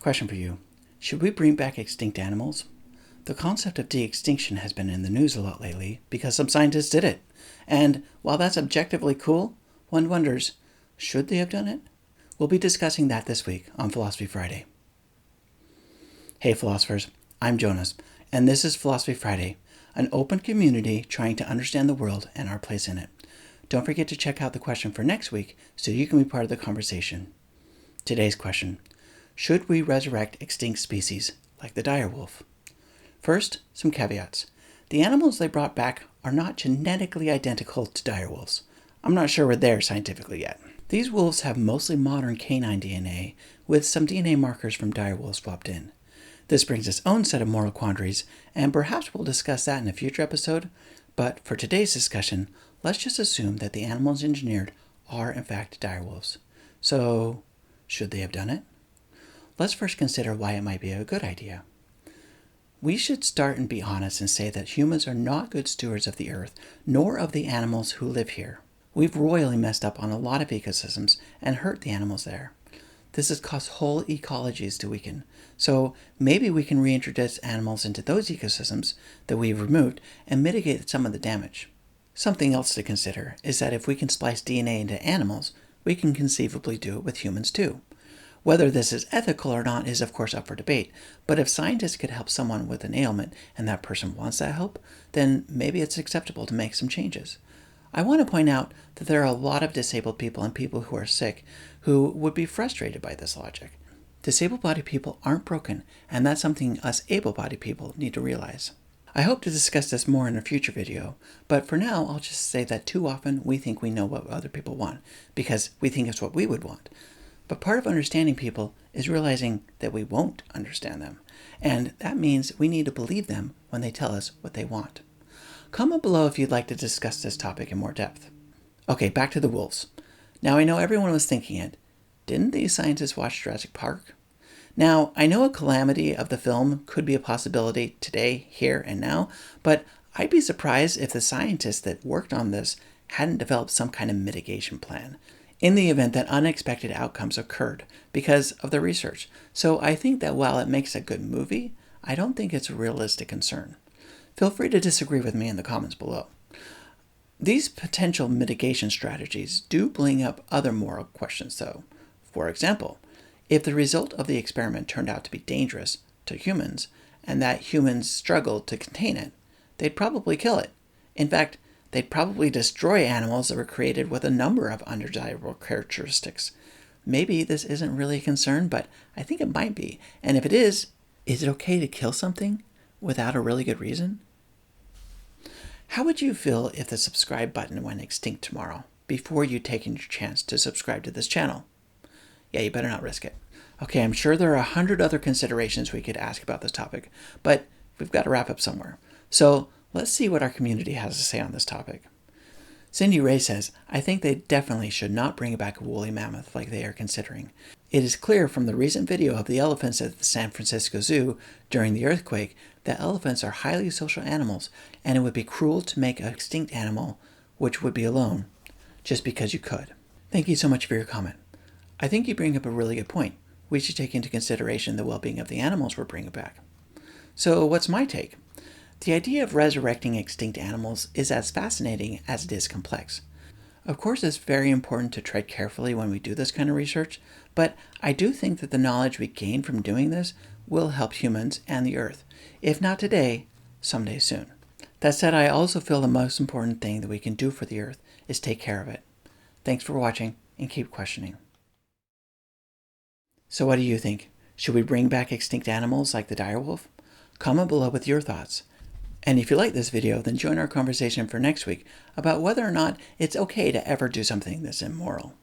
Question for you. Should we bring back extinct animals? The concept of de-extinction has been in the news a lot lately because some scientists did it. And while that's objectively cool, one wonders, should they have done it? We'll be discussing that this week on Philosophy Friday. Hey philosophers, I'm Jonas, and this is Philosophy Friday, an open community trying to understand the world and our place in it. Don't forget to check out the question for next week so you can be part of the conversation. Today's question: should we resurrect extinct species like the direwolf? First, some caveats. The animals they brought back are not genetically identical to direwolves. I'm not sure we're there scientifically yet. These wolves have mostly modern canine DNA, with some DNA markers from direwolves swapped in. This brings its own set of moral quandaries, and perhaps we'll discuss that in a future episode, but for today's discussion, let's just assume that the animals engineered are in fact direwolves. So, should they have done it? Let's first consider why it might be a good idea. We should start and be honest and say that humans are not good stewards of the earth, nor of the animals who live here. We've royally messed up on a lot of ecosystems and hurt the animals there. This has caused whole ecologies to weaken. So maybe we can reintroduce animals into those ecosystems that we've removed and mitigate some of the damage. Something else to consider is that if we can splice DNA into animals, we can conceivably do it with humans too. Whether this is ethical or not is of course up for debate, but if scientists could help someone with an ailment and that person wants that help, then maybe it's acceptable to make some changes. I want to point out that there are a lot of disabled people and people who are sick who would be frustrated by this logic. Disabled-bodied people aren't broken, and that's something us able-bodied people need to realize. I hope to discuss this more in a future video, but for now I'll just say that too often we think we know what other people want, because we think it's what we would want. But part of understanding people is realizing that we won't understand them, and that means we need to believe them when they tell us what they want. Comment below if you'd like to discuss this topic in more depth. Okay, back to the wolves. Now I know everyone was thinking it. Didn't these scientists watch Jurassic Park? Now, I know a calamity of the film could be a possibility today, here, and now, but I'd be surprised if the scientists that worked on this hadn't developed some kind of mitigation plan in the event that unexpected outcomes occurred because of the research. So I think that while it makes a good movie, I don't think it's a realistic concern. Feel free to disagree with me in the comments below. These potential mitigation strategies do bring up other moral questions though. For example, if the result of the experiment turned out to be dangerous to humans and that humans struggled to contain it, they'd probably kill it. In fact, they'd probably destroy animals that were created with a number of undesirable characteristics. Maybe this isn't really a concern, but I think it might be. And if it is it okay to kill something without a really good reason? How would you feel if the subscribe button went extinct tomorrow before you'd taken your chance to subscribe to this channel? Yeah, you better not risk it. Okay, I'm sure there are 100 other considerations we could ask about this topic, but we've got to wrap up somewhere. So let's see what our community has to say on this topic. Cindy Ray says, I think they definitely should not bring back a woolly mammoth like they are considering. It is clear from the recent video of the elephants at the San Francisco Zoo during the earthquake that elephants are highly social animals, and it would be cruel to make an extinct animal which would be alone just because you could. Thank you so much for your comment. I think you bring up a really good point. We should take into consideration the well-being of the animals we're bringing back. So what's my take? The idea of resurrecting extinct animals is as fascinating as it is complex. Of course, it's very important to tread carefully when we do this kind of research, but I do think that the knowledge we gain from doing this will help humans and the earth. If not today, someday soon. That said, I also feel the most important thing that we can do for the earth is take care of it. Thanks for watching, and keep questioning. So what do you think? Should we bring back extinct animals like the direwolf? Comment below with your thoughts. And if you like this video, then join our conversation for next week about whether or not it's okay to ever do something that's immoral.